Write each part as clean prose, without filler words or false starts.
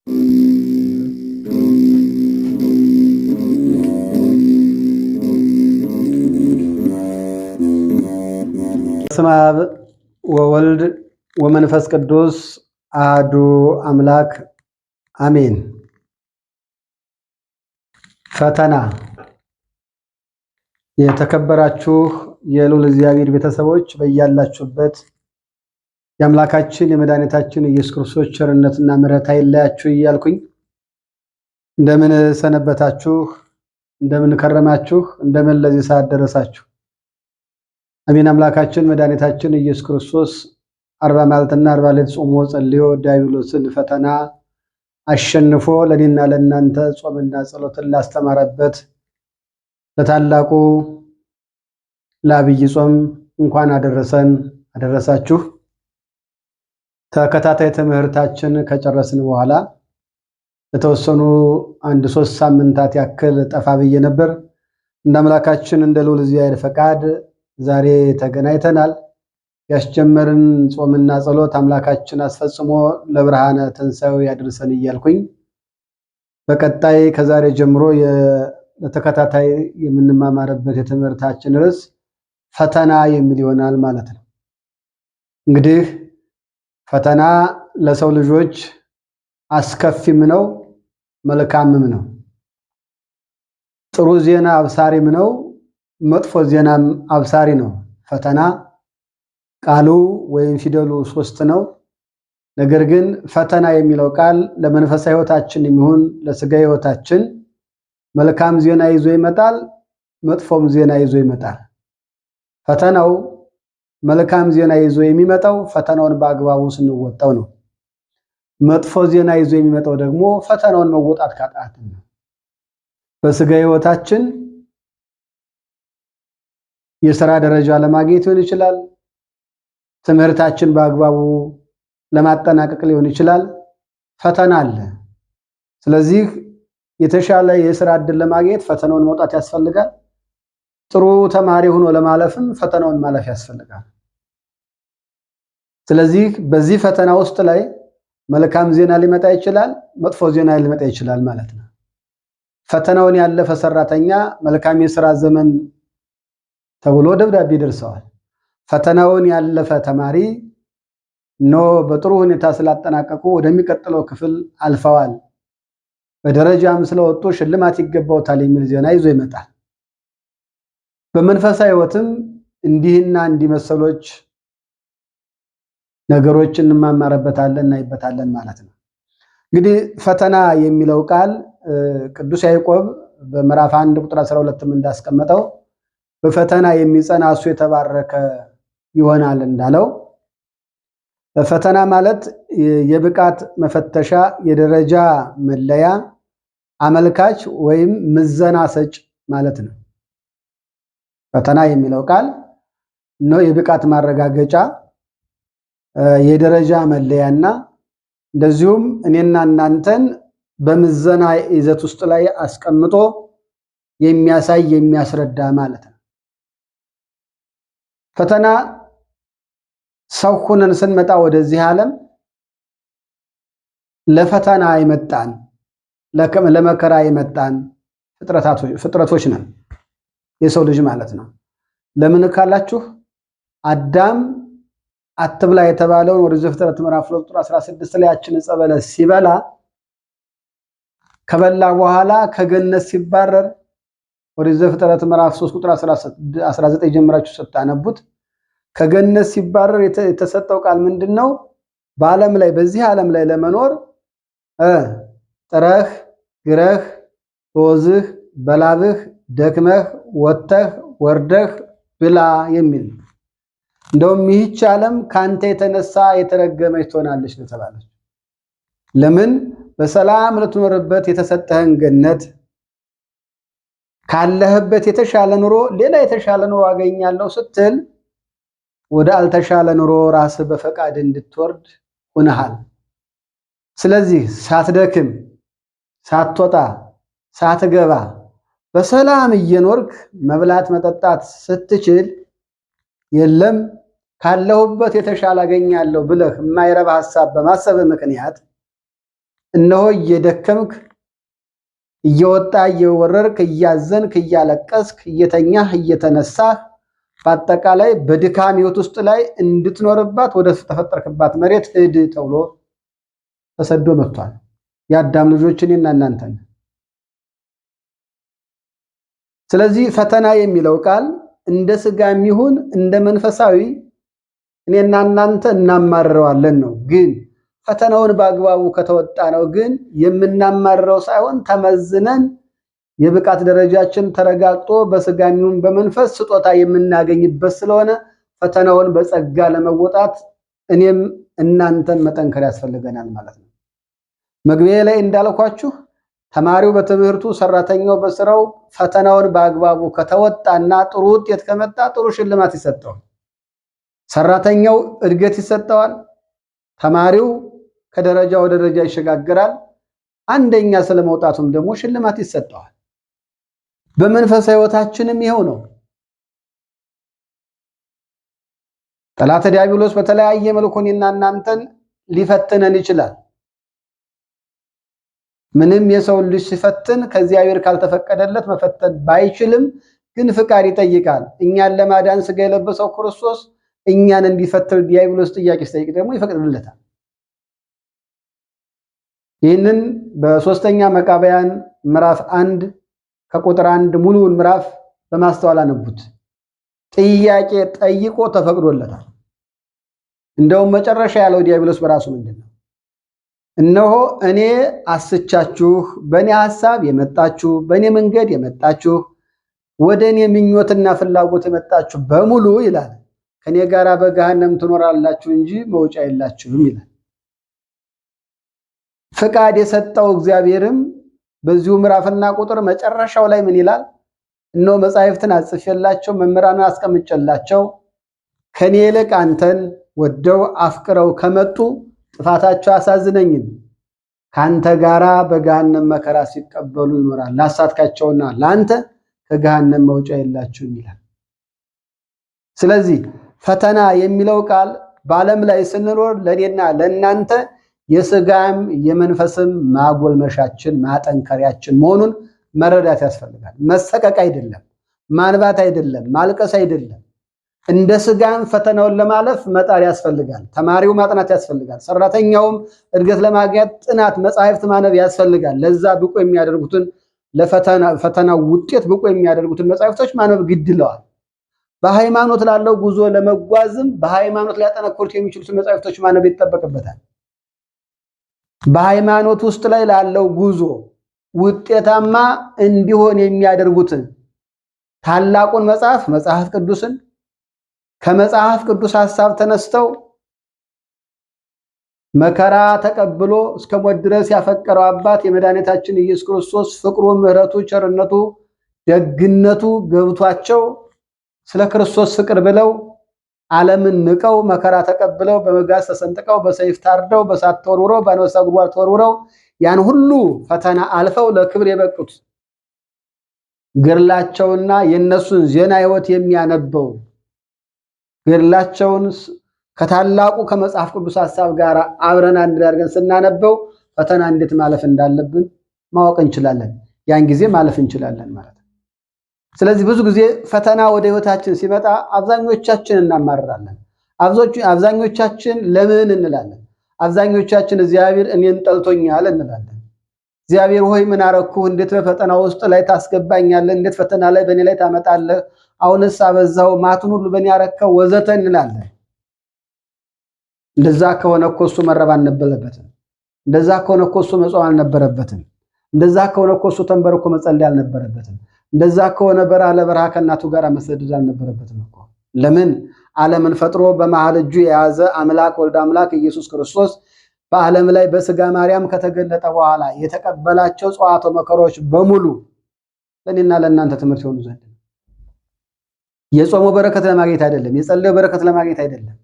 በስመ አብ ወወልድ ወመንፈስ ቅዱስ አሐዱ አምላክ አሜን። ፈተና። የተከበራችሁ የልዑል እግዚአብሔር ቤተሰቦች በያላችሁበት የአምላካችን የመድኃኒታችን ኢየሱስ ክርስቶስ ቸርነትና ምሕረት አይለያችሁ እያልኩኝ እንደምን ሰነበታችሁ? እንደምን ከረማችሁ? እንደምን ለዚህ ሰዓት ደረሳችሁ? አሜን። አምላካችን መድኃኒታችን ኢየሱስ ክርስቶስ 40 መዓልትና 40 ሌሊት ጾሞ ጸልዮ ዲያብሎስን ፈተና አሸንፎ ለኔና ለእናንተ ጾምና ጸሎትን ላስተማረበት ለታላቁ ለዐቢይ ጾም እንኳን አደረሰን አደረሳችሁ። ተከታታይ ትምህርታችን ከጨረስን በኋላ ለተወሰኑ 1-3 ሳምንታት ያክል ጠፋ ብዬ ነበር። እንደ አምላካችን እንደ ልዑል እግዚአብሔር ፈቃድ ዛሬ ተገናኝተናል። ያስጀመርን ጾምና ጸሎት አምላካችን አስፈጽሞ ለብርሃነ ትንሣኤው ያድርሰን እያልኩኝ በቀጣይ ከዛሬ ጀምሮ ለተከታታይ የምንማማርበት የትምህርታችን ርዕስ ፈተና የሚል ይሆናል ማለት ነው። እንግዲህ ፈተና ለሰው ልጆች አስከፊም ነው፣ መልካምም ነው። ጥሩ ዜና አብሳሪም ነው፣ መጥፎ ዜናም አብሳሪ ነው። ፈተና ቃሉ ወይም ፊደሉ 3 ነው። ነገር ግን ፈተና የሚለው ቃል ለመንፈሳዊ ሕይወታችን የሚሆን ለስጋ ሕይወታችን መልካም ዜና ይዞ ይመጣል፣ መጥፎም ዜና ይዞ ይመጣል። ፈተናው መልካም ዜና ይዞ የሚመጣው ፈተናውን በአግባቡ ስንወጣው ነው። መጥፎ ዜና ይዞ የሚመጣው ደግሞ ፈተናውን መወጣት ካቃተን ነው። በስጋ ሕይወታችን የሥራ ደረጃ ለማግኘት ሊሆን ይችላል። ትምህርታችን በአግባቡ ለማጠናቀቅ ሊሆን ይችላል። ፈተና አለ። ስለዚህ የተሻለ የሥራ ዕድል ለማግኘት ፈተናውን መውጣት ያስፈልጋል። ጥሩ ተማሪ ሆኖ ለማለፍም ፈተናውን ማለፍ ያስፈልጋል። ስለዚህ በዚህ ፈተና ውስጥ ላይ መልካም ዜና ሊመጣ ይችላል፣ መጥፎ ዜና ሊመጣ ይችላል ማለት ነው። ፈተናውን ያለፈ ሰራተኛ መልካም የሥራ ዘመን ተብሎ ደብዳቤ ደርሰዋል። ፈተናውን ያለፈ ተማሪ በጥሩ ሁኔታ ስላጠናቀቁ ወደሚቀጥለው ክፍል አልፈዋል፣ በደረጃም ስለወጡ ሽልማት ይገባውታል የሚል ዜና ይዞ ይመጣል። በመንፈሳዊ ሕይወትም እንዲህና እንዲመሰሎች ነገሮች እንማማርበታለን እናይበታለን ማለት ነው። እንግዲህ ፈተና የሚለው ቃል ቅዱስ ያዕቆብ በምዕራፍ 1 ቁጥር 12 እንዳስቀመጠው በፈተና የሚጸና እሱ የተባረከ ይሆናል እንዳለው ፈተና ማለት የብቃት መፈተሻ፣ የደረጃ መለያ፣ አመልካች ወይም ምዘና ሰጭ ማለት ነው። ፈተና የሚለው ቃል የብቃት ማረጋገጫ፣ የደረጃ መለያና እንደዚሁም እኔና እናንተን በምዘና ይዘት ውስጥ ላይ አስቀምጦ የሚያሳይ የሚያስረዳ ማለት ነው። ፈተና ሰው ሆነን ስንመጣ ወደዚህ ዓለም ለፈተና የመጣን ለመከራ የመጣን ፍጥረቶች ነን፣ የሰው ልጅ ማለት ነው። ለምን ካላችሁ አዳም አትብላ የተባለውን ወደ ዘፍጥረት ምዕራፍ 2 ቁጥር 16 ላይ ያችን ዕፀ በለስ ሲበላ ከበላ በኋላ ከገነት ሲባረር ወደ ዘፍጥረት ምዕራፍ 3 ቁጥር 19 ጀምራችሁ ስታነቡት ከገነት ሲባረር የተሰጠው ቃል ምንድነው? በዓለም ላይ በዚህ ዓለም ላይ ለመኖር ጥረህ ግረህ በወዝህ በላብህ ደክመህ ወጥተህ ወርደህ ብላ የሚል። እንደውም ይህች ዓለም ካንተ የተነሳ የተረገመች ትሆናለች ነው ተባለች። ለምን? በሰላም ልትኖርበት የተሰጠህን ገነት ካለህበት የተሻለ ኑሮ ሌላ የተሻለ ኑሮ አገኛለሁ ስትል ወደ አልተሻለ ኑሮ ራስህ በፈቃድ እንድትወርድ ሆነሃል። ስለዚህ ሳትደክም ሳትወጣ ሳትገባ በሰላም እየኖርክ መብላት መጠጣት ስትችል የለም ካለሁበት የተሻለ አገኛለሁ ብለህ የማይረባ ሐሳብ በማሰብ ምክንያት እነሆ እየደከምክ እየወጣ እየወረርክ እያዘንክ እያለቀስክ እየተኛህ እየተነሳህ በአጠቃላይ በድካም ሕይወት ውስጥ ላይ እንድትኖርባት ወደ ተፈጠርክባት መሬት ሂድ ተብሎ ተሰዶ መጥቷል። የአዳም ልጆች እኔና እናንተን። ስለዚህ ፈተና የሚለው ቃል እንደ ሥጋም ይሁን እንደ መንፈሳዊ እኔና እናንተ እናማርረዋለን ነው። ግን ፈተናውን በአግባቡ ከተወጣ ነው ግን የምናማርረው ሳይሆን ተመዝነን የብቃት ደረጃችን ተረጋግጦ በሥጋም ይሁን በመንፈስ ስጦታ የምናገኝበት ስለሆነ ፈተናውን በጸጋ ለመወጣት እኔም እናንተን መጠንከር ያስፈልገናል ማለት ነው። መግቢያ ላይ እንዳልኳችሁ ተማሪው በትምህርቱ ሰራተኛው በስራው ፈተናውን በአግባቡ ከተወጣና ጥሩ ውጤት ከመጣ ጥሩ ሽልማት ይሰጠዋል። ሰራተኛው እድገት ይሰጠዋል። ተማሪው ከደረጃ ወደ ደረጃ ይሸጋግራል። አንደኛ ስለመውጣቱም ደግሞ ሽልማት ይሰጠዋል። በመንፈሳዊ ሕይወታችንም ይሄው ነው። ጠላት ዲያብሎስ በተለያየ መልኩ እኔና እናንተን ሊፈትነን ይችላል። ምንም የሰው ልጅ ሲፈትን ከእግዚአብሔር ካልተፈቀደለት መፈተን ባይችልም ግን ፍቃድ ይጠይቃል። እኛን ለማዳን ሥጋ የለበሰው ክርስቶስ እኛን እንዲፈትን ዲያብሎስ ጥያቄ ሲጠይቅ ደግሞ ይፈቅድለታል። ይህንን በሶስተኛ መቃብያን ምዕራፍ 1 ከቁጥር 1 ሙሉውን ምዕራፍ በማስተዋል አነቡት። ጥያቄ ጠይቆ ተፈቅዶለታል። እንደውም መጨረሻ ያለው ዲያብሎስ በራሱ ምንድነው? እነሆ እኔ አስቻችሁ በእኔ ሐሳብ የመጣችሁ በእኔ መንገድ የመጣችሁ ወደ እኔ ምኞትና ፍላጎት የመጣችሁ በሙሉ ይላል ከኔ ጋር በገሃነም ትኖራላችሁ እንጂ መውጫ የላችሁም ይላል። ፍቃድ የሰጠው እግዚአብሔርም በዚሁ ምዕራፍና ቁጥር መጨረሻው ላይ ምን ይላል? እነሆ መጻሕፍትን አጽፌላቸው መምህራንን አስቀምጬላቸው ከኔ ይልቅ አንተን ወደው አፍቅረው ከመጡ ጥፋታቸው አሳዝነኝም ካንተ ጋራ በገሃነም መከራ ሲቀበሉ ይኖራል። ላሳትካቸውና ላንተ ከገሃነም መውጫ የላችሁም ይላል። ስለዚህ ፈተና የሚለው ቃል በዓለም ላይ ስንኖር ለኔና ለናንተ የሥጋም የመንፈስም ማጎልመሻችን ማጠንከሪያችን መሆኑን መረዳት ያስፈልጋል። መሰቀቅ አይደለም፣ ማንባት አይደለም፣ ማልቀስ አይደለም። እንደ ሥጋም ፈተናውን ለማለፍ መጣር ያስፈልጋል። ተማሪው ማጥናት ያስፈልጋል። ሰራተኛውም እድገት ለማግኘት ጥናት መጻሕፍት ማነብ ያስፈልጋል። ለዛ ብቁ የሚያደርጉትን ለፈተናው ውጤት ብቁ የሚያደርጉትን መጻሕፍቶች ማነብ ግድ ይለዋል። በሃይማኖት ላለው ጉዞ ለመጓዝም በሃይማኖት ሊያጠነክሩት የሚችሉትን መጻሕፍቶች ማነብ ይጠበቅበታል። በሃይማኖት ውስጥ ላይ ላለው ጉዞ ውጤታማ እንዲሆን የሚያደርጉትን ታላቁን መጽሐፍ ቅዱስን ከመጽሐፍ ቅዱስ ሐሳብ ተነስተው መከራ ተቀብሎ እስከ ሞት ድረስ ያፈቀረው አባት የመድኃኒታችን ኢየሱስ ክርስቶስ ፍቅሩ፣ ምሕረቱ፣ ቸርነቱ፣ ደግነቱ ገብቷቸው ስለ ክርስቶስ ፍቅር ብለው ዓለምን ንቀው መከራ ተቀብለው በመጋዝ ተሰንጥቀው በሰይፍ ታርደው በሳት ተወርውረው በአንበሳ ጉድጓድ ተወርውረው ያን ሁሉ ፈተና አልፈው ለክብር የበቁት ገድላቸውና የነሱን ዜና ሕይወት የሚያነበው ገድላቸውን ከታላቁ ከመጽሐፍ ቅዱስ ሐሳብ ጋር አብረን አንድ ላይ አድርገን ስናነበው ፈተና እንዴት ማለፍ እንዳለብን ማወቅ እንችላለን። ያን ጊዜ ማለፍ እንችላለን ማለት ነው። ስለዚህ ብዙ ጊዜ ፈተና ወደ ሕይወታችን ሲመጣ አብዛኞቻችን እናማርራለን። አብዛኞቻችን ለምን እንላለን። አብዛኞቻችን እግዚአብሔር እኔን ጠልቶኛል እንላለን። እግዚአብሔር ሆይ ምን አረኩህ? እንዴት በፈተና ውስጥ ላይ ታስገባኛለህ? እንዴት ፈተና ላይ በእኔ ላይ ታመጣለህ? አሁንስ አበዛው፣ ማቱን ሁሉ በእኔ ያረከው ወዘተ እንላለን። እንደዛ ከሆነ እኮ እሱ መረብ አልነበረበትም። እንደዛ ከሆነ እኮ እሱ መጾም አልነበረበትም። እንደዛ ከሆነ እኮ እሱ ተንበርኮ መጸለይ አልነበረበትም። እንደዛ ከሆነ በረሃ ለበረሃ ከእናቱ ጋር መሰደድ አልነበረበትም እኮ። ለምን? ዓለምን ፈጥሮ በመሃል እጁ የያዘ አምላክ ወልድ አምላክ ኢየሱስ ክርስቶስ በዓለም ላይ በሥጋ ማርያም ከተገለጠ በኋላ የተቀበላቸው ጸዋቶ መከሮች በሙሉ ለእኔና ለእናንተ ትምህርት ይሆኑ ዘንድ ነው። የጾመው በረከት ለማግኘት አይደለም። የጸለየው በረከት ለማግኘት አይደለም።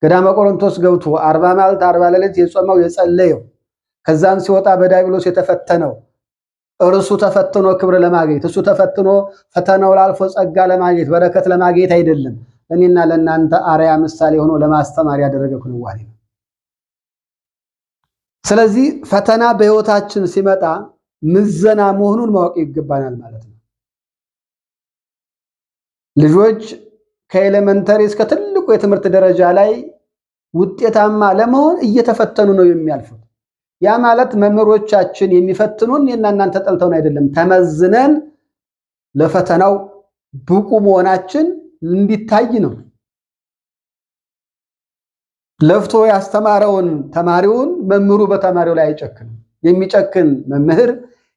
ገዳመ ቆሮንቶስ ገብቶ 40 መዓልት 40 ሌሊት የጾመው የጸለየው ከዛም ሲወጣ በዲያብሎስ የተፈተነው እርሱ ተፈትኖ ክብር ለማግኘት እሱ ተፈትኖ ፈተናው ላልፎ ጸጋ ለማግኘት በረከት ለማግኘት አይደለም። ለእኔና ለእናንተ አርአያ ምሳሌ ሆኖ ለማስተማር ያደረገ ክንዋኔ ነው። ስለዚህ ፈተና በህይወታችን ሲመጣ ምዘና መሆኑን ማወቅ ይገባናል ማለት ነው። ልጆች ከኤሌመንተሪ እስከ ትልቁ የትምህርት ደረጃ ላይ ውጤታማ ለመሆን እየተፈተኑ ነው የሚያልፉት። ያ ማለት መምህሮቻችን የሚፈትኑን የእናንተ ጠልተውን አይደለም፣ ተመዝነን ለፈተናው ብቁ መሆናችን እንዲታይ ነው። ለፍቶ ያስተማረውን ተማሪውን መምህሩ በተማሪው ላይ አይጨክንም። የሚጨክን መምህር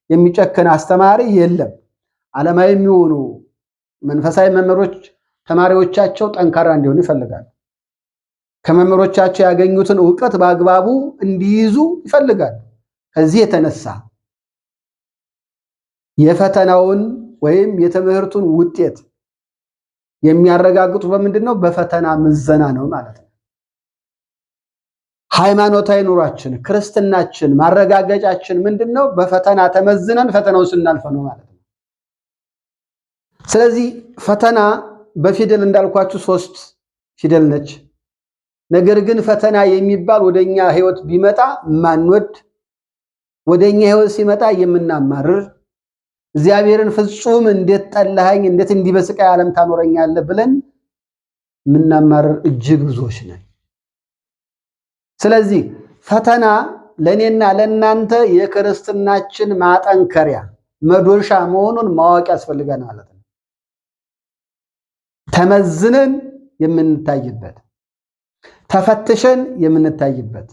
የሚጨክን አስተማሪ የለም። ዓለማዊ የሚሆኑ መንፈሳዊ መምህሮች ተማሪዎቻቸው ጠንካራ እንዲሆኑ ይፈልጋሉ። ከመምህሮቻቸው ያገኙትን ዕውቀት በአግባቡ እንዲይዙ ይፈልጋሉ። ከዚህ የተነሳ የፈተናውን ወይም የትምህርቱን ውጤት የሚያረጋግጡ በምንድነው? በፈተና ምዘና ነው ማለት ነው። ሃይማኖታዊ ኑሯችን ክርስትናችን ማረጋገጫችን ምንድነው? በፈተና ተመዝነን ፈተናውን ስናልፈ ነው ማለት ነው። ስለዚህ ፈተና በፊደል እንዳልኳችሁ 3 ፊደል ነች። ነገር ግን ፈተና የሚባል ወደኛ ህይወት ቢመጣ ማንወድ፣ ወደኛ ህይወት ሲመጣ የምናማርር፣ እግዚአብሔርን ፍጹም እንዴት ጠላኸኝ እንዴት እንዲህ በስቃይ ዓለም ታኖረኛለህ ብለን ምናማርር እጅግ ብዙዎች ነን። ስለዚህ ፈተና ለኔና ለናንተ የክርስትናችን ማጠንከሪያ መዶሻ መሆኑን ማወቅ ያስፈልጋል ማለት ነው። ተመዝነን የምንታይበት ተፈትሸን የምንታይበት።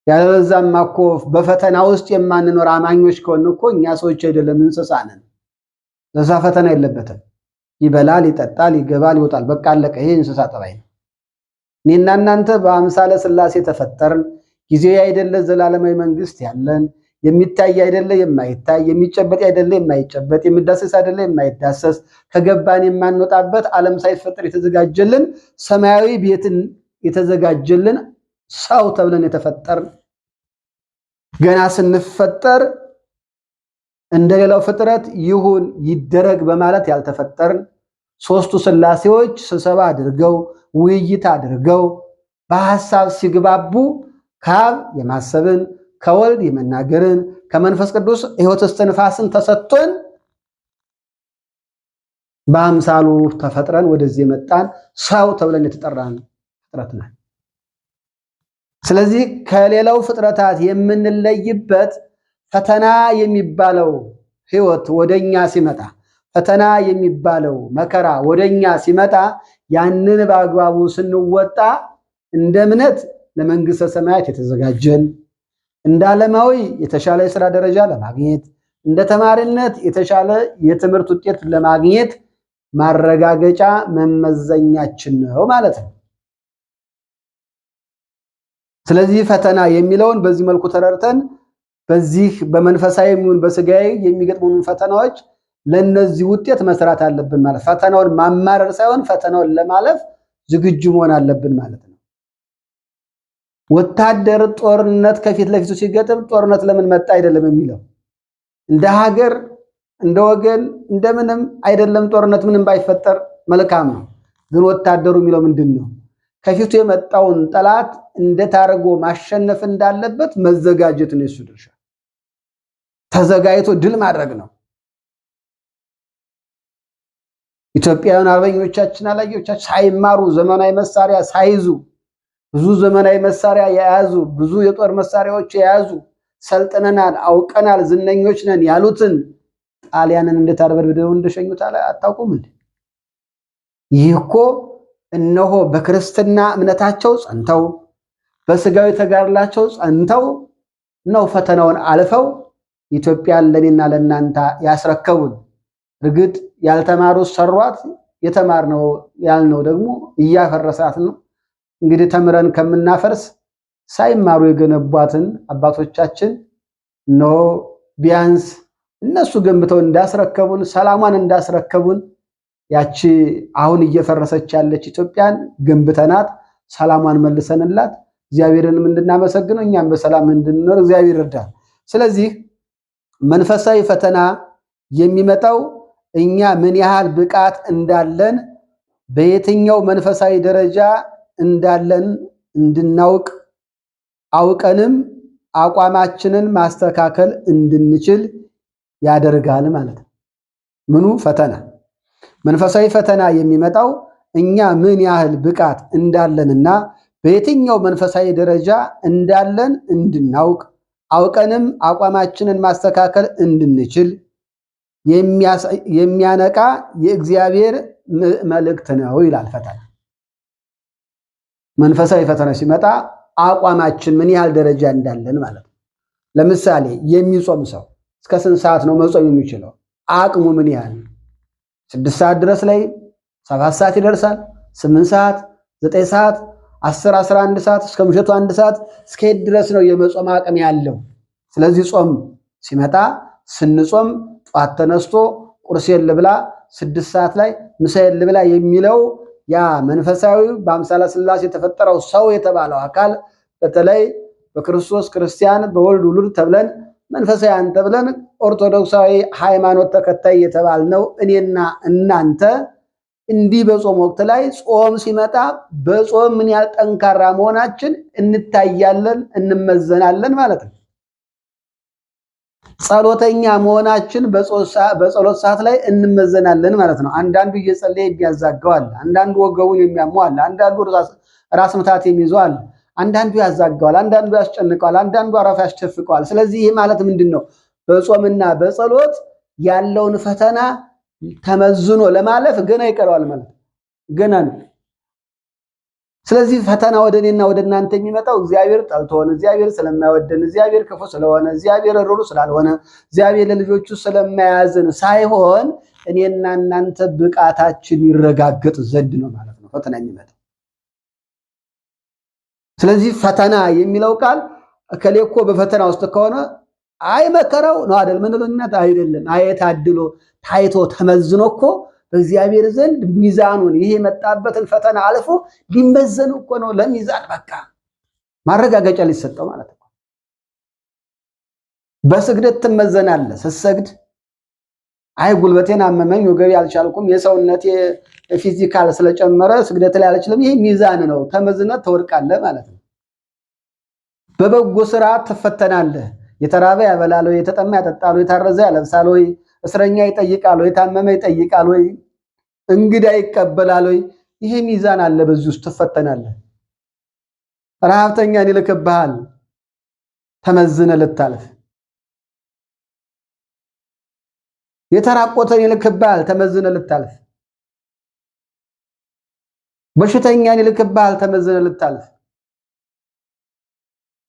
ያለዛማ እኮ በፈተና ውስጥ የማንኖር አማኞች ከሆነ እኮ እኛ ሰዎች አይደለም እንስሳ ነን። ለዛ ፈተና የለበትም። ይበላል፣ ይጠጣል፣ ይገባል፣ ይወጣል። በቃ አለቀ። ይሄ እንስሳ ጠባይ ነው። እኔና እናንተ በአምሳለ ሥላሴ ተፈጠርን። ጊዜያዊ አይደለ ዘላለማዊ መንግስት ያለን፣ የሚታይ አይደለ የማይታይ፣ የሚጨበጥ አይደለ የማይጨበጥ፣ የሚዳሰስ አይደለ የማይዳሰስ፣ ከገባን የማንወጣበት ዓለም ሳይፈጠር የተዘጋጀልን ሰማያዊ ቤትን የተዘጋጀልን ሰው ተብለን የተፈጠርን፣ ገና ስንፈጠር እንደሌላው ፍጥረት ይሁን ይደረግ በማለት ያልተፈጠርን፣ ሦስቱ ሥላሴዎች ስብሰባ አድርገው ውይይት አድርገው በሐሳብ ሲግባቡ ከአብ የማሰብን ከወልድ የመናገርን ከመንፈስ ቅዱስ ሕይወት እስትንፋስን ተሰጥቶን በአምሳሉ ተፈጥረን ወደዚህ የመጣን ሰው ተብለን የተጠራን ፍጥረት ነን። ስለዚህ ከሌላው ፍጥረታት የምንለይበት ፈተና የሚባለው ሕይወት ወደኛ ሲመጣ፣ ፈተና የሚባለው መከራ ወደኛ ሲመጣ ያንን በአግባቡ ስንወጣ እንደ እምነት ለመንግሥተ ሰማያት የተዘጋጀን፣ እንደ ዓለማዊ የተሻለ የሥራ ደረጃ ለማግኘት፣ እንደ ተማሪነት የተሻለ የትምህርት ውጤት ለማግኘት ማረጋገጫ መመዘኛችን ነው ማለት ነው። ስለዚህ ፈተና የሚለውን በዚህ መልኩ ተረድተን በዚህ በመንፈሳዊ ይሁን በስጋዊ የሚገጥሙን ፈተናዎች ለነዚህ ውጤት መስራት አለብን ማለት፣ ፈተናውን ማማረር ሳይሆን ፈተናውን ለማለፍ ዝግጁ መሆን አለብን ማለት ነው። ወታደር ጦርነት ከፊት ለፊቱ ሲገጥም ጦርነት ለምን መጣ አይደለም የሚለው፣ እንደ ሀገር እንደ ወገን እንደምንም አይደለም ጦርነት ምንም ባይፈጠር መልካም ነው። ግን ወታደሩ የሚለው ምንድነው? ከፊቱ የመጣውን ጠላት እንዴት አድርጎ ማሸነፍ እንዳለበት መዘጋጀት ነው የሱ ድርሻ። ተዘጋጅቶ ድል ማድረግ ነው። ኢትዮጵያውያን አርበኞቻችን አላየዎቻችን ሳይማሩ ዘመናዊ መሳሪያ ሳይዙ ብዙ ዘመናዊ መሳሪያ የያዙ ብዙ የጦር መሳሪያዎች የያዙ ሰልጥነናል፣ አውቀናል፣ ዝነኞች ነን ያሉትን ጣሊያንን እንዴት አርበድብደው እንደሸኙት አታውቁም እንዴ? ይህ እኮ እነሆ በክርስትና እምነታቸው ጸንተው በስጋዊ ተጋድላቸው ጸንተው ነው ፈተናውን አልፈው ኢትዮጵያን ለኔና ለናንተ ያስረከቡን። እርግጥ ያልተማሩት ሰሯት፣ የተማርነው ያልነው ደግሞ እያፈረሳት ነው። እንግዲህ ተምረን ከምናፈርስ ሳይማሩ የገነቧትን አባቶቻችን ነው ቢያንስ እነሱ ገንብተው እንዳስረከቡን ሰላሟን እንዳስረከቡን ያቺ አሁን እየፈረሰች ያለች ኢትዮጵያን ገንብተናት ሰላሟን መልሰንላት እግዚአብሔርንም እንድናመሰግነው እኛም በሰላም እንድንኖር እግዚአብሔር ይርዳል። ስለዚህ መንፈሳዊ ፈተና የሚመጣው እኛ ምን ያህል ብቃት እንዳለን በየትኛው መንፈሳዊ ደረጃ እንዳለን እንድናውቅ አውቀንም አቋማችንን ማስተካከል እንድንችል ያደርጋል ማለት ነው። ምኑ ፈተና? መንፈሳዊ ፈተና የሚመጣው እኛ ምን ያህል ብቃት እንዳለንና በየትኛው መንፈሳዊ ደረጃ እንዳለን እንድናውቅ አውቀንም አቋማችንን ማስተካከል እንድንችል የሚያነቃ የእግዚአብሔር መልእክት ነው ይላል ፈተና። መንፈሳዊ ፈተና ሲመጣ አቋማችን ምን ያህል ደረጃ እንዳለን ማለት ነው። ለምሳሌ የሚጾም ሰው እስከ ስንት ሰዓት ነው መጾም የሚችለው? አቅሙ ምን ያህል? 6 ሰዓት ድረስ ላይ 7 ሰዓት ይደርሳል? 8 ሰዓት፣ 9 ሰዓት፣ 10፣ 11 ሰዓት እስከ ምሽቱ 1 ሰዓት እስከሄድ ድረስ ነው የመጾም አቅም ያለው። ስለዚህ ጾም ሲመጣ ስንጾም ጧት ተነስቶ ቁርሴን ልብላ፣ 6 ሰዓት ላይ ምሳዬን ልብላ የሚለው ያ መንፈሳዊ በአምሳለ ሥላሴ የተፈጠረው ሰው የተባለው አካል በተለይ በክርስቶስ ክርስቲያን በወልድ ውሉድ ተብለን መንፈሳውያን ተብለን ኦርቶዶክሳዊ ሃይማኖት ተከታይ የተባልነው እኔና እናንተ እንዲህ በጾም ወቅት ላይ ጾም ሲመጣ በጾም ምን ያህል ጠንካራ መሆናችን እንታያለን፣ እንመዘናለን ማለት ነው። ጸሎተኛ መሆናችን በጸሎት ሰዓት ላይ እንመዘናለን ማለት ነው። አንዳንዱ እየጸለየ የሚያዛጋው አለ፣ አንዳንዱ ወገቡን የሚያመው አለ፣ አንዳንዱ ራስ ምታት የሚይዘው አለ፣ አንዳንዱ ያዛጋዋል፣ አንዳንዱ ያስጨንቀዋል፣ አንዳንዱ አረፋ ያስቸፍቀዋል። ስለዚህ ይህ ማለት ምንድን ነው? በጾምና በጸሎት ያለውን ፈተና ተመዝኖ ለማለፍ ገና ይቀረዋል ማለት ገና ነው። ስለዚህ ፈተና ወደ እኔና ወደ እናንተ የሚመጣው እግዚአብሔር ጠልቶን፣ እግዚአብሔር ስለማይወደን፣ እግዚአብሔር ክፉ ስለሆነ፣ እግዚአብሔር ሩሩ ስላልሆነ፣ እግዚአብሔር ለልጆቹ ስለማያዝን ሳይሆን እኔና እናንተ ብቃታችን ይረጋገጥ ዘንድ ነው ማለት ነው ፈተና የሚመጣው። ስለዚህ ፈተና የሚለው ቃል እከሌ እኮ በፈተና ውስጥ ከሆነ አይ መከራው ነው አይደል? ምንልነት አይደለም። አይ ታድሎ ታይቶ ተመዝኖ እኮ በእግዚአብሔር ዘንድ ሚዛኑን ይሄ የመጣበትን ፈተና አልፎ ሊመዘኑ እኮ ነው። ለሚዛን በቃ ማረጋገጫ ሊሰጠው ማለት ነው። በስግደት ትመዘናለህ። ስትሰግድ አይ ጉልበቴን አመመኝ፣ ወገቤ አልቻልኩም፣ የሰውነቴ ፊዚካል ስለጨመረ ስግደት ላይ አልችልም። ይሄ ሚዛን ነው። ተመዝነህ ትወድቃለህ ማለት ነው። በበጎ ስራ ትፈተናለህ። የተራበ ያበላል ወይ? የተጠማ ያጠጣል ወይ? የታረዘ ያለብሳል ወይ? እስረኛ ይጠይቃል ወይ? የታመመ ይጠይቃል ወይ? እንግዳ ይቀበላል ወይ? ይሄ ሚዛን አለ። በዚህ ውስጥ ትፈተናለህ። ረሃብተኛን ይልክብሃል ተመዝነ ልታልፍ። የተራቆተን ይልክብሃል ተመዝነ ልታልፍ። በሽተኛን ይልክብሃል ተመዝነ ልታልፍ።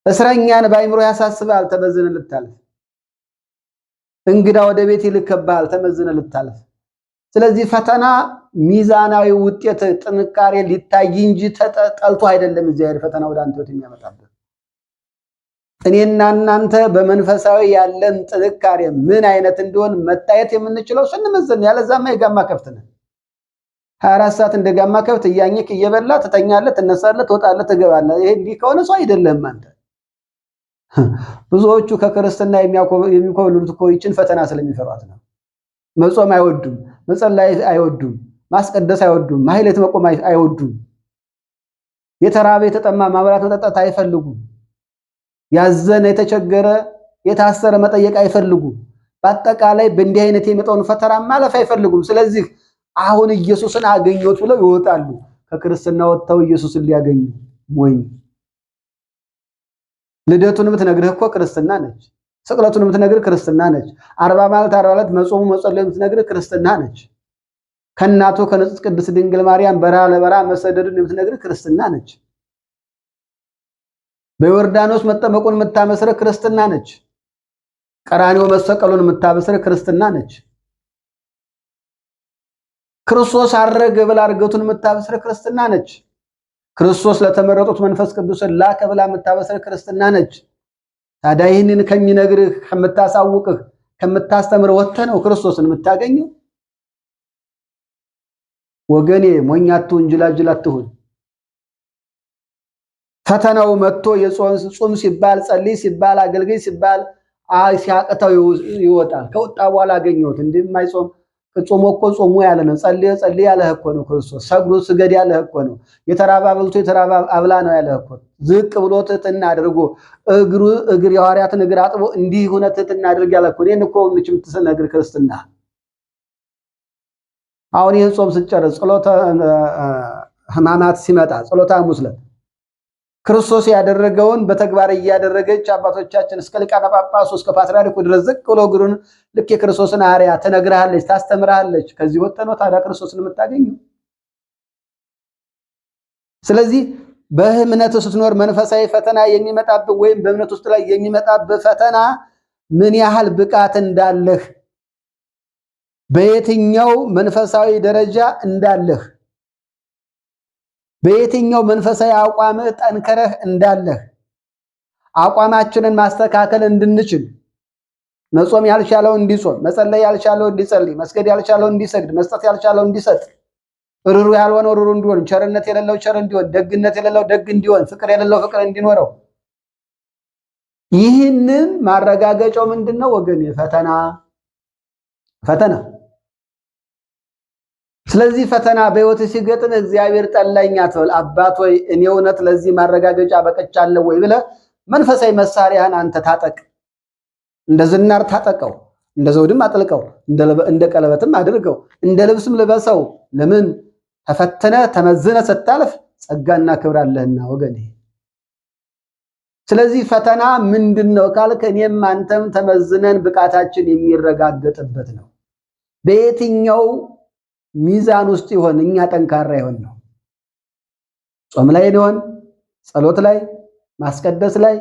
እስረኛን በአይምሮ ያሳስባል ተመዝነ ልታልፍ። እንግዳ ወደ ቤት ይልክብሃል ተመዝነ ልታልፍ። ስለዚህ ፈተና ሚዛናዊ ውጤት ጥንካሬ ሊታይ እንጂ ጠልቶ አይደለም። እግዚአብሔር ፈተና ወደ አንተ የሚያመጣበት እኔና እናንተ በመንፈሳዊ ያለን ጥንካሬ ምን አይነት እንደሆነ መታየት የምንችለው ስንመዘን፣ ያለዛማ የጋማ ከብት ነን። 24 ሰዓት እንደ ጋማ ከብት እያኘክ እየበላ ትተኛለህ፣ ትነሳለህ፣ ትወጣለህ፣ ትገባለህ። ይሄ እንዲህ ከሆነ ሰው አይደለም አንተ። ብዙዎቹ ከክርስትና የሚኮብሉት እኮ ይችን ፈተና ስለሚፈሯት ነው። መጾም አይወዱም፣ መጸለይ አይወዱም፣ ማስቀደስ አይወዱም፣ ማህሌት መቆም አይወዱም፣ የተራበ የተጠማ ማብላት መጠጣት አይፈልጉም፣ ያዘነ የተቸገረ የታሰረ መጠየቅ አይፈልጉም። በአጠቃላይ በእንዲህ አይነት የመጣውን ፈተና ማለፍ አይፈልጉም። ስለዚህ አሁን ኢየሱስን አገኘሁት ብለው ይወጣሉ። ከክርስትና ወጥተው ኢየሱስን ሊያገኙ ሞኝ። ልደቱን የምትነግርህ እኮ ክርስትና ነች። ስቅለቱን የምትነግርህ ክርስትና ነች። 40 ማለት 40 ዕለት መጾሙ መጸለዩ የምትነግርህ ክርስትና ነች። ከእናቱ ከንጽሕት ቅድስት ድንግል ማርያም በረሃ ለበረሃ መሰደዱን የምትነግርህ ክርስትና ነች። በዮርዳኖስ መጠመቁን የምታመስርህ ክርስትና ነች። ቀራንዮ መሰቀሉን የምታበስርህ ክርስትና ነች። ክርስቶስ አረገ ብላ እርገቱን የምታበስርህ ክርስትና ነች። ክርስቶስ ለተመረጡት መንፈስ ቅዱስን ላከ ብላ የምታበስርህ ክርስትና ነች። ታዲያ ይህንን ከሚነግርህ ከምታሳውቅህ ከምታስተምር ወጥተህ ነው ክርስቶስን የምታገኘው። ወገኔ ሞኝ አትሁን፣ ጅላጅል አትሁን። ፈተናው መጥቶ የጾም ሲባል ጸልይ ሲባል አገልግይ ሲባል ሲያቅተው ይወጣል። ከወጣ በኋላ አገኘሁት እንደማይጾም ጾሞ እኮ ጾሙ ያለ ነው። ጸልዮ ያለህ እኮ ነው ክርስቶስ። ሰግዶ ስገድ ያለህ እኮ ነው። የተራበ አብልቶ የተራበ አብላ ነው ያለህ እኮ። ዝቅ ብሎ ትሕትና አድርጎ እግር የሐዋርያትን እግር አጥቦ እንዲህ ሆነ ትሕትና አድርግ ያለህ እኮ። እኔን እኮ ምንጭ የምትነግር ክርስትና። አሁን ይህን ጾም ስጨርስ ጸሎተ ሕማማት ሲመጣ ጸሎተ ሐሙስ ዕለት ክርስቶስ ያደረገውን በተግባር እያደረገች አባቶቻችን እስከ ሊቃነ ጳጳሱ እስከ ፓትርያርኩ ድረስ ዝቅ ብሎ እግሩን ልክ የክርስቶስን አርያ ትነግርሃለች፣ ታስተምርሃለች። ከዚህ ወጥተህ ነው ታዲያ ክርስቶስን የምታገኘው? ስለዚህ በእምነት ስትኖር መንፈሳዊ ፈተና የሚመጣብህ ወይም በእምነት ውስጥ ላይ የሚመጣብህ ፈተና ምን ያህል ብቃት እንዳለህ፣ በየትኛው መንፈሳዊ ደረጃ እንዳለህ፣ በየትኛው መንፈሳዊ አቋምህ ጠንከረህ እንዳለህ አቋማችንን ማስተካከል እንድንችል መጾም ያልቻለው እንዲጾም፣ መጸለይ ያልቻለው እንዲጸልይ፣ መስገድ ያልቻለው እንዲሰግድ፣ መስጠት ያልቻለው እንዲሰጥ፣ ርሩ ያልሆነው ርሩ እንዲሆን፣ ቸርነት የሌለው ቸር እንዲሆን፣ ደግነት የሌለው ደግ እንዲሆን፣ ፍቅር የሌለው ፍቅር እንዲኖረው፣ ይህንን ማረጋገጫው ምንድነው ወገኔ? ፈተና። ስለዚህ ፈተና በሕይወት ሲገጥም እግዚአብሔር ጠላኝ አትበል። አባት ወይ እኔ እውነት ለዚህ ማረጋገጫ በቅቻለሁ ወይ ብለህ መንፈሳዊ መሳሪያህን አንተ ታጠቅ። እንደ ዝናር ታጠቀው፣ እንደ ዘውድም አጥልቀው፣ እንደ ቀለበትም አድርገው፣ እንደ ልብስም ልበሰው። ለምን? ተፈተነ ተመዝነ ስታልፍ ጸጋና ክብር አለህና ወገኔ። ስለዚህ ፈተና ምንድነው ካልክ እኔም አንተም ተመዝነን ብቃታችን የሚረጋገጥበት ነው። በየትኛው ሚዛን ውስጥ ይሆን እኛ ጠንካራ ይሆን ነው? ጾም ላይ ይሆን? ጸሎት ላይ፣ ማስቀደስ ላይ፣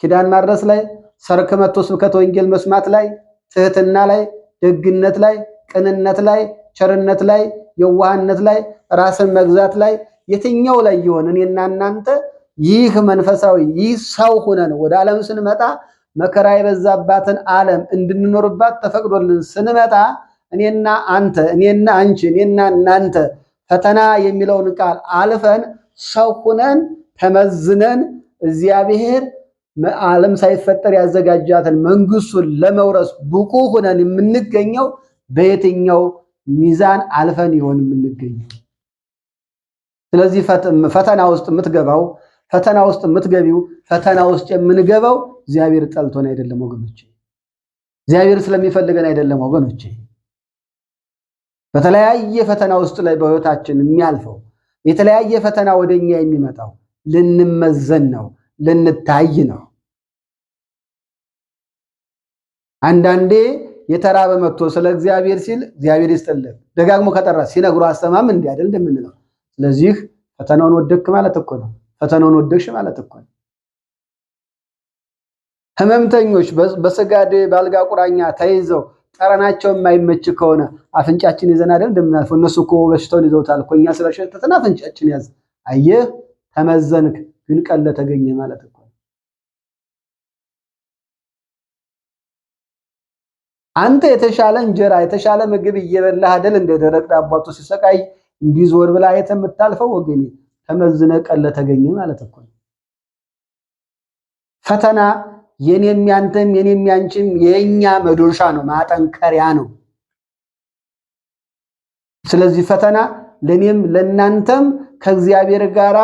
ኪዳን ማድረስ ላይ፣ ሰርክ መጥቶ ስብከተ ወንጌል መስማት ላይ፣ ትህትና ላይ፣ ደግነት ላይ፣ ቅንነት ላይ፣ ቸርነት ላይ፣ የዋህነት ላይ፣ ራስን መግዛት ላይ፣ የትኛው ላይ ይሆን? እኔና እናንተ ይህ መንፈሳዊ ይህ ሰው ሆነን ወደ ዓለም ስንመጣ መከራ የበዛባትን ዓለም እንድንኖርባት ተፈቅዶልን ስንመጣ እኔና አንተ፣ እኔና አንቺ፣ እኔና እናንተ ፈተና የሚለውን ቃል አልፈን ሰው ሆነን ተመዝነን እግዚአብሔር ዓለም ሳይፈጠር ያዘጋጃትን መንግስቱን ለመውረስ ብቁ ሆነን የምንገኘው በየትኛው ሚዛን አልፈን ይሆን የምንገኘው? ስለዚህ ፈተና ውስጥ የምትገባው ፈተና ውስጥ የምትገቢው ፈተና ውስጥ የምንገባው እግዚአብሔር ጠልቶን አይደለም ወገኖቼ። እግዚአብሔር ስለሚፈልገን አይደለም ወገኖቼ። በተለያየ ፈተና ውስጥ ላይ በህይወታችን የሚያልፈው የተለያየ ፈተና ወደኛ የሚመጣው ልንመዘን ነው፣ ልንታይ ነው። አንዳንዴ የተራበ መጥቶ ስለ እግዚአብሔር ሲል እግዚአብሔር ይስጥልህ ደጋግሞ ከጠራ ሲነግሩ አሰማም እንዲህ አይደል እንደምንለው። ስለዚህ ፈተናውን ወደድክ ማለት እኮ ነው። ፈተናውን ወደድሽ ማለት እኮ ነው። ህመምተኞች በስጋዴ ባልጋ ቁራኛ ተይዘው ጠረናቸው የማይመች ከሆነ አፍንጫችን ይዘን አይደል እንደምናልፈው። እነሱ እኮ በሽታውን ይዘውታል እኮ እኛ ስለሸተተን አፍንጫችን ያዝ። አየህ ተመዘንክ፣ ግን ቀለ ተገኘ ማለት እኮ ነው። አንተ የተሻለ እንጀራ የተሻለ ምግብ እየበላህ አይደል እንደ ደረቅ ዳቦ ሲሰቃይ እንዲዞር ብላ የምታልፈው ወገኔ፣ ተመዝነ ቀለ ተገኘ ማለት እኮ ነው። ፈተና የኔም ያንተም የኔም ያንቺም የኛ መዶሻ ነው፣ ማጠንከሪያ ነው። ስለዚህ ፈተና ለኔም ለናንተም ከእግዚአብሔር ጋር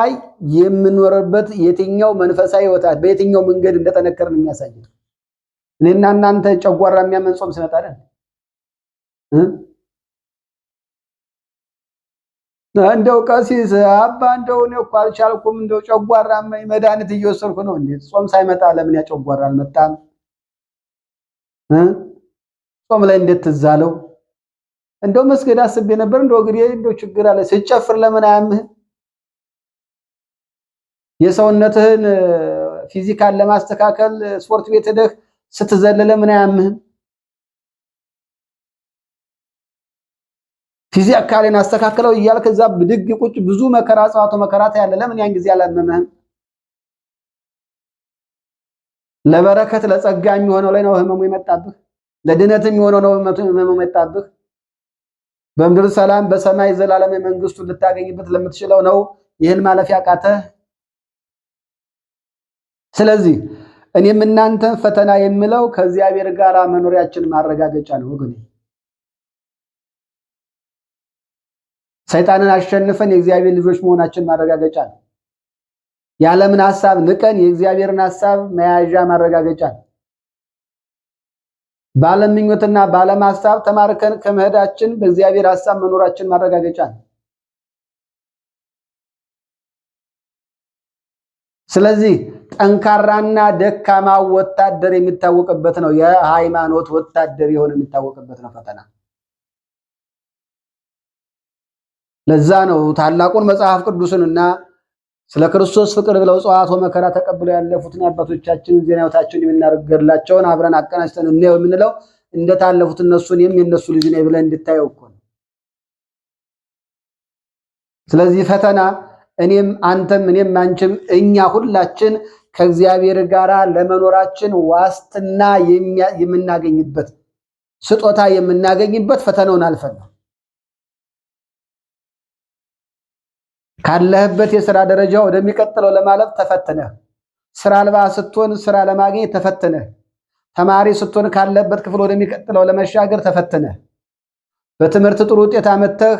የምንኖርበት የትኛው መንፈሳዊ ህይወት በየትኛው መንገድ እንደተነከርን የሚያሳይ ነው። እኔና እናንተ ጨጓራ የሚያመን ጾም ሲመጣ አይደል እንደው ቀሲስ አባ እንደው እኔ እኮ አልቻልኩም እንደው ጨጓራ መድኃኒት እየወሰድኩ ነው። እንዴት ጾም ሳይመጣ ለምን ያ ጨጓራ አልመጣም? ጾም ላይ እንዴት ትዛለው? እንደው መስገድ አስቤ ነበር እንደው እግሬ እንደው ችግር አለ። ስጨፍር ለምን አያምህ? የሰውነትህን ፊዚካል ለማስተካከል ስፖርት ቤት ሄደህ ስትዘል ለምን አያምህም? ፊዚካልን አስተካክለው እያልክ እዛ ብድግ ቁጭ ብዙ መከራ ጻዋቶ መከራት ያለ ለምን ያን ጊዜ አላመመህም? ለበረከት ለጸጋ የሚሆነው ላይ ነው ህመሙ የመጣብህ። ለድነት የሚሆነው ነው ህመሙ የመጣብህ። በምድር ሰላም በሰማይ ዘላለም መንግስቱን ልታገኝበት ለምትችለው ነው ይህን ማለፍ ያቃተህ። ስለዚህ እኔም እናንተ ፈተና የምለው ከእግዚአብሔር ጋር መኖሪያችን ማረጋገጫ ነው ወገኔ። ሰይጣንን አሸንፈን የእግዚአብሔር ልጆች መሆናችን ማረጋገጫ ነው። የዓለምን ሐሳብ ንቀን የእግዚአብሔርን ሐሳብ መያዣ ማረጋገጫ ነው። በዓለም ምኞትና በዓለም ሐሳብ ተማርከን ከመሄዳችን በእግዚአብሔር ሐሳብ መኖራችን ማረጋገጫ ነው። ስለዚህ ጠንካራና ደካማ ወታደር የሚታወቅበት ነው። የሃይማኖት ወታደር የሆነ የሚታወቅበት ነው ፈተና። ለዛ ነው ታላቁን መጽሐፍ ቅዱስንና ስለ ክርስቶስ ፍቅር ብለው ጽዋዕቶ መከራ ተቀብለው ያለፉትን አባቶቻችን ዜና ሕይወታቸውን የምናገርላቸውን አብረን አቀናጅተን እንየው የምንለው እንደታለፉት እነሱን የነሱ ልጅ ነኝ ብለን እንድታየው እኮ ነው። ስለዚህ ፈተና እኔም አንተም እኔም አንቺም እኛ ሁላችን ከእግዚአብሔር ጋር ለመኖራችን ዋስትና የምናገኝበት ስጦታ የምናገኝበት ፈተናውን አልፈን ነው። ካለህበት የሥራ ደረጃ ወደሚቀጥለው ለማለፍ ተፈትነህ፣ ስራ አልባ ስትሆን ስራ ለማግኘት ተፈትነህ፣ ተማሪ ስትሆን ካለበት ክፍል ወደሚቀጥለው ለመሻገር ተፈትነህ፣ በትምህርት ጥሩ ውጤት አመተህ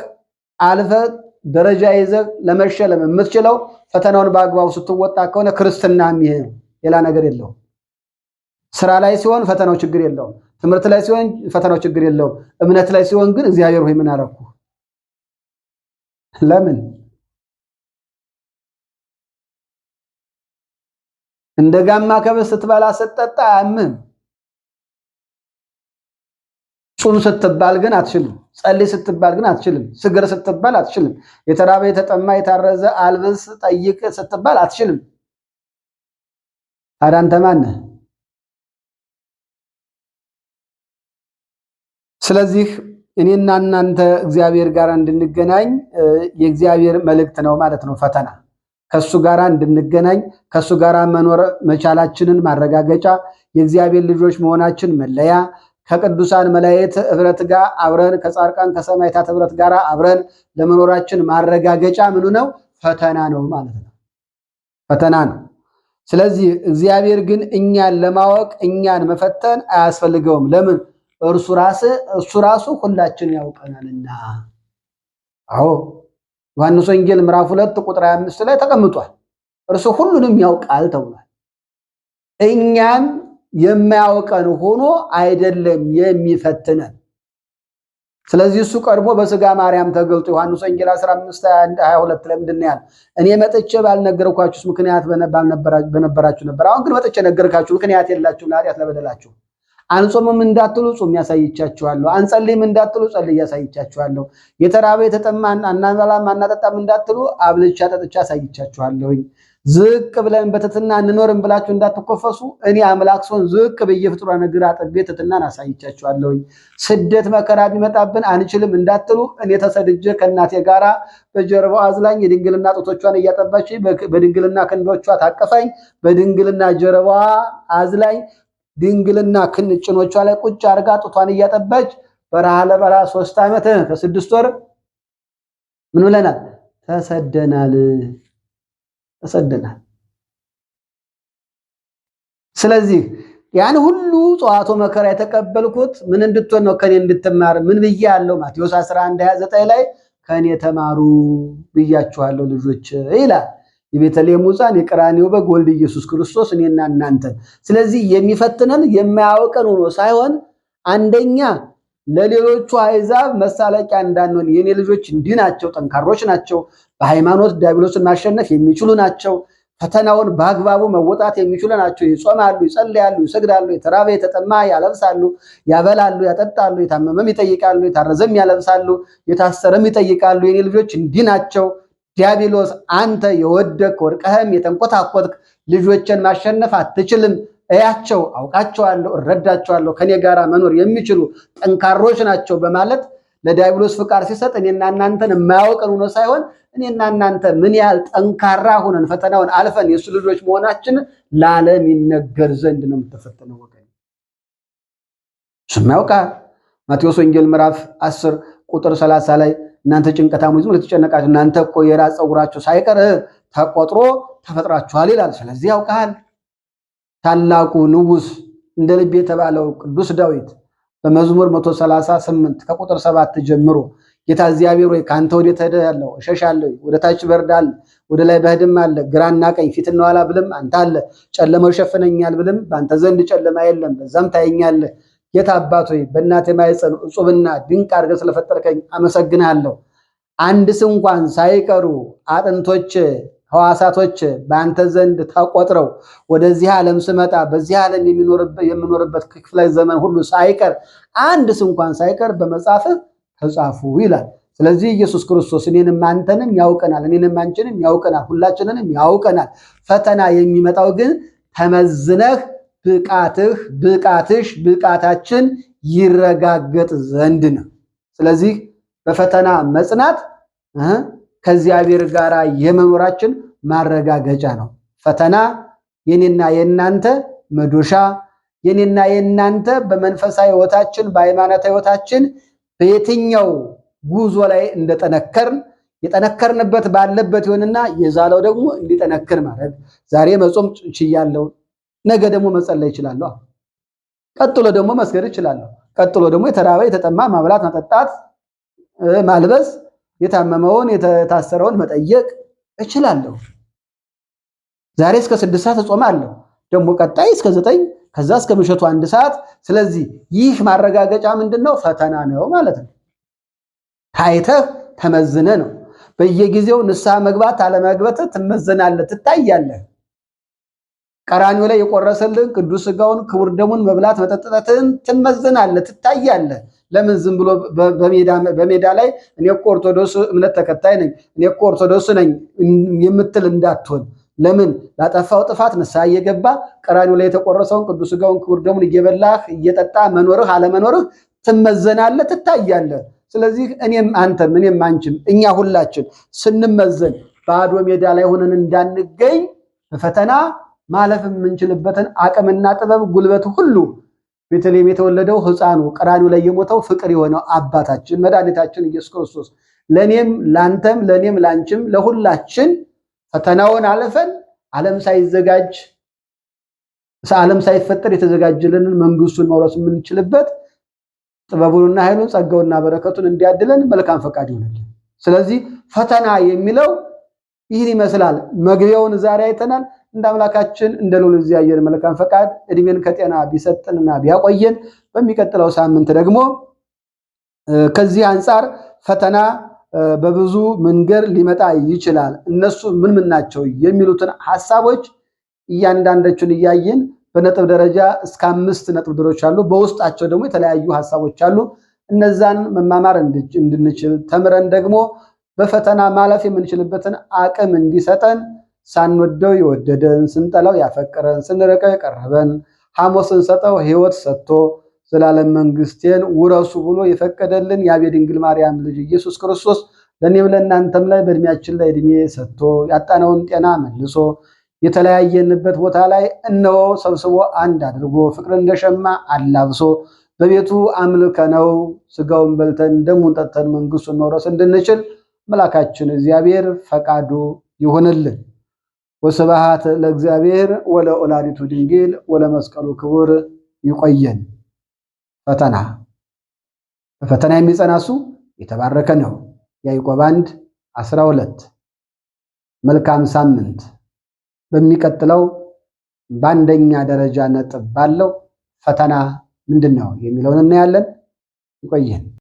አልፈህ ደረጃ ይዘህ ለመሸለም የምትችለው ፈተናውን በአግባቡ ስትወጣ ከሆነ ክርስትና ይሄ ነው፣ ሌላ ነገር የለውም። ስራ ላይ ሲሆን ፈተናው ችግር የለውም። ትምህርት ላይ ሲሆን ፈተናው ችግር የለውም። እምነት ላይ ሲሆን ግን እግዚአብሔር ሆይ ምን አረኩ? ለምን እንደ ጋማ ከበስ ስትበላ ስትጠጣ አያምህም። ጹም ስትባል ግን አትችልም። ጸልይ ስትባል ግን አትችልም። ስግር ስትባል አትችልም። የተራበ የተጠማ የታረዘ አልብስ ጠይቅ ስትባል አትችልም። ታዲያ አንተ ማን ነህ? ስለዚህ እኔና እናንተ እግዚአብሔር ጋር እንድንገናኝ የእግዚአብሔር መልእክት ነው ማለት ነው ፈተና። ከሱ ጋር እንድንገናኝ ከሱ ጋር መኖር መቻላችንን ማረጋገጫ፣ የእግዚአብሔር ልጆች መሆናችን መለያ፣ ከቅዱሳን መላእክት ህብረት ጋር አብረን ከጻድቃን ከሰማዕታት ህብረት ጋር አብረን ለመኖራችን ማረጋገጫ ምኑ ነው? ፈተና ነው ማለት ነው። ፈተና ነው። ስለዚህ እግዚአብሔር ግን እኛን ለማወቅ እኛን መፈተን አያስፈልገውም። ለምን? እሱ ራሱ ሁላችንን ያውቀናልና። አዎ ዮሐንስ ወንጌል ምዕራፍ 2 ቁጥር 25 ላይ ተቀምጧል። እርሱ ሁሉንም ያውቃል ተብሏል። እኛን የማያውቀን ሆኖ አይደለም የሚፈትነን። ስለዚህ እሱ ቀድሞ በስጋ ማርያም ተገልጦ ዮሐንስ ወንጌል 15:22 ላይ ምንድን ነው ያለው? እኔ መጥቼ ባልነገርኳችሁስ ምክንያት በነበራችሁ ነበር። አሁን ግን መጥቼ ነገርካችሁ፣ ምክንያት የላችሁም ለኃጢአት ለበደላችሁ። አንጾምም እንዳትሉ ጾም ያሳይቻችኋለሁ፣ አንጸልይም እንዳትሉ ጸልይ ያሳይቻችኋለሁ፣ የተራበ የተጠማን አናበላም አናጠጣም እንዳትሉ አብልቻ ጠጥቻ ያሳይቻችኋለሁ። ዝቅ ብለን በትሕትና እንኖርም ብላችሁ እንዳትኮፈሱ እኔ አምላክ ስሆን ዝቅ ብዬ ፍጡራን እግር አጥቤ ትሕትናን አሳይቻችኋለሁ። ስደት መከራ ቢመጣብን አንችልም እንዳትሉ እኔ ተሰድጄ ከእናቴ ጋራ በጀርባዋ አዝላኝ የድንግልና ጡቶቿን እያጠባች በድንግልና ክንዶቿ ታቀፋኝ፣ በድንግልና ጀርባዋ አዝላኝ ድንግልና ክንጭኖቿ ላይ ቁጭ አርጋ ጡቷን እያጠባች በረሃ ለበረሃ 3 ዓመት ከ6 ወር ምን ብለናል? ተሰደናል። ስለዚህ ያን ሁሉ ጸዋቶ መከራ የተቀበልኩት ምን እንድትሆን ነው? ከኔ እንድትማር። ምን ብዬ ያለው? ማቴዎስ 11:29 ላይ ከኔ ተማሩ ብያችኋለሁ ልጆች ይላል። የቤተልሔም ሕፃን የቀራንዮ በግ ወልድ ኢየሱስ ክርስቶስ እኔና እናንተን። ስለዚህ የሚፈትነን የማያውቀን ሆኖ ሳይሆን አንደኛ ለሌሎቹ አሕዛብ መሳለቂያ እንዳንሆን፣ የኔ ልጆች እንዲህ ናቸው፣ ጠንካሮች ናቸው፣ በሃይማኖት ዲያብሎስን ማሸነፍ የሚችሉ ናቸው፣ ፈተናውን በአግባቡ መወጣት የሚችሉ ናቸው፣ ይጾማሉ፣ ይጸልያሉ፣ ይሰግዳሉ፣ የተራበ የተጠማ ያለብሳሉ፣ ያበላሉ፣ ያጠጣሉ፣ የታመመም ይጠይቃሉ፣ የታረዘም ያለብሳሉ፣ የታሰረም ይጠይቃሉ። የኔ ልጆች እንዲህ ናቸው። ዲያብሎስ አንተ የወደቅ ወድቀህም የተንኮታኮትክ ልጆችን ማሸነፍ አትችልም። እያቸው፣ አውቃቸዋለሁ፣ እረዳቸዋለሁ፣ ከኔ ጋር መኖር የሚችሉ ጠንካሮች ናቸው በማለት ለዲያብሎስ ፍቃድ ሲሰጥ እኔና እናንተን የማያውቀን ሆኖ ሳይሆን እኔና እናንተ ምን ያህል ጠንካራ ሆነን ፈተናውን አልፈን የሱ ልጆች መሆናችን ለዓለም ይነገር ዘንድ ነው የምትፈተነው ወገን። እሱም ያውቃል። ማቴዎስ ወንጌል ምዕራፍ 10 ቁጥር 30 ላይ እናንተ ጭንቀታሞች ዝም ልትጨነቃችሁ እናንተ እኮ የራስ ፀጉራችሁ ሳይቀር ተቆጥሮ ተፈጥራችኋል ይላል። ስለዚህ ያውቃል። ታላቁ ንጉስ እንደ ልብ የተባለው ቅዱስ ዳዊት በመዝሙር 138 ከቁጥር 7 ጀምሮ ጌታ እግዚአብሔር ወይ ካንተ ወዴት እሄዳለሁ? እሸሻለሁ። ወደ ታች በርዳለሁ፣ ወደ ላይ በህድም አለ። ግራና ቀኝ ፊትና ኋላ ብልም አንተ አለ። ጨለማው ይሸፍነኛል ብልም በአንተ ዘንድ ጨለማ የለም፣ በዛም ታየኛለህ። ጌታ አባት ሆይ በእናቴ ማኅፀን እጹብና ድንቅ አድርገህ ስለፈጠርከኝ አመሰግናለሁ። አንድስ እንኳን ሳይቀሩ አጥንቶች ሕዋሳቶች በአንተ ዘንድ ተቆጥረው ወደዚህ ዓለም ስመጣ በዚህ ዓለም የምኖርበት ክፍለ ዘመን ሁሉ ሳይቀር አንድስ እንኳን ሳይቀር በመጽሐፍህ ተጻፉ ይላል። ስለዚህ ኢየሱስ ክርስቶስ እኔንም አንተንም ያውቀናል፣ እኔንም አንቺንም ያውቀናል፣ ሁላችንንም ያውቀናል። ፈተና የሚመጣው ግን ተመዝነህ ብቃታችን ይረጋገጥ ዘንድ ነው። ስለዚህ በፈተና መጽናት ከእግዚአብሔር ጋር የመኖራችን ማረጋገጫ ነው። ፈተና የኔና የናንተ መዶሻ፣ የኔና የናንተ በመንፈሳዊ ሕይወታችን በሃይማኖታዊ ሕይወታችን በየትኛው ጉዞ ላይ እንደጠነከርን የጠነከርንበት ባለበት ይሆንና የዛለው ደግሞ እንዲጠነክር ማድረግ። ዛሬ መጾም ችያለሁ፣ ነገ ደግሞ መጸለይ እችላለሁ። ቀጥሎ ደግሞ መስገድ እችላለሁ። ቀጥሎ ደግሞ የተራበ የተጠማ ማብላት፣ መጠጣት፣ ማልበስ፣ የታመመውን የታሰረውን መጠየቅ እችላለሁ። ዛሬ እስከ 6 ሰዓት እጾማለሁ፣ ደግሞ ቀጣይ እስከ 9፣ ከዛ እስከ ምሽቱ 1 ሰዓት። ስለዚህ ይህ ማረጋገጫ ምንድነው? ፈተና ነው ማለት ነው። ታይተህ ተመዝነ ነው። በየጊዜው ንስሐ መግባት አለመግባት ትመዘናለህ፣ ትታያለህ። ቀራንዮ ላይ የቆረሰልን ቅዱስ ሥጋውን ክቡር ደሙን መብላት መጠጣትን ትመዘናለህ፣ ትታያለህ። ለምን ዝም ብሎ በሜዳ ላይ እኔ እኮ ኦርቶዶክስ እምነት ተከታይ ነኝ፣ እኔ እኮ ኦርቶዶክስ ነኝ የምትል እንዳትሆን። ለምን ላጠፋው ጥፋት ንስሐ እየገባ ቀራንዮ ላይ የተቆረሰውን ቅዱስ ሥጋውን ክቡር ደሙን እየበላህ እየጠጣ መኖርህ አለመኖርህ ትመዘናለህ፣ ትታያለህ። ስለዚህ እኔም አንተም እኔም አንቺም እኛ ሁላችን ስንመዘን ባዶ ሜዳ ላይ ሆነን እንዳንገኝ በፈተና ማለፍ የምንችልበትን አቅምና ጥበብ ጉልበት ሁሉ ቤተልሔም የተወለደው ሕፃኑ ቀራንዮ ላይ የሞተው ፍቅር የሆነው አባታችን መድኃኒታችን ኢየሱስ ክርስቶስ ለኔም ላንተም ለኔም ላንቺም ለሁላችን ፈተናውን አለፈን ዓለም ሳይፈጠር የተዘጋጀልንን መንግስቱን መውረስ የምንችልበት ጥበቡንና ኃይሉን ጸጋውና በረከቱን እንዲያድለን መልካም ፈቃድ ይሆንልን። ስለዚህ ፈተና የሚለው ይህን ይመስላል። መግቢያውን ዛሬ አይተናል። እንደ አምላካችን እንደ ልዑል እግዚአብሔር መልካም ፈቃድ እድሜን ከጤና ቢሰጥንና ቢያቆየን በሚቀጥለው ሳምንት ደግሞ ከዚህ አንጻር ፈተና በብዙ መንገድ ሊመጣ ይችላል፣ እነሱ ምን ናቸው የሚሉትን ሐሳቦች እያንዳንዳቸውን እያየን በነጥብ ደረጃ እስከ 5 ነጥብ ደረጃዎች አሉ። በውስጣቸው ደግሞ የተለያዩ ሐሳቦች አሉ። እነዛን መማማር እንድንችል ተምረን ደግሞ በፈተና ማለፍ የምንችልበትን አቅም እንዲሰጠን ሳንወደው የወደደን፣ ስንጠላው ያፈቀረን፣ ስንርቀው የቀረበን፣ ሐሞት ስንሰጠው ሕይወት ሰጥቶ ዘላለም መንግስቴን ውረሱ ብሎ የፈቀደልን የአብ ድንግል ማርያም ልጅ ኢየሱስ ክርስቶስ ለእኔም ለእናንተም ላይ በእድሜያችን ላይ እድሜ ሰጥቶ ያጣነውን ጤና መልሶ የተለያየንበት ቦታ ላይ እነሆ ሰብስቦ አንድ አድርጎ ፍቅር እንደሸማ አላብሶ በቤቱ አምልከነው ስጋውን በልተን ደሙን ጠጥተን መንግስቱን መውረስ እንድንችል አምላካችን እግዚአብሔር ፈቃዱ ይሁንልን። ወስብሐት ለእግዚአብሔር ወለወላዲቱ ድንግል ወለመስቀሉ ክቡር። ይቆየን። በፈተና የሚጸና እሱ የተባረከ ነው። ያዕቆብ 1:12 መልካም ሳምንት። በሚቀጥለው በአንደኛ ደረጃ ነጥብ ባለው ፈተና ምንድነው የሚለውን እናያለን። ይቆየን።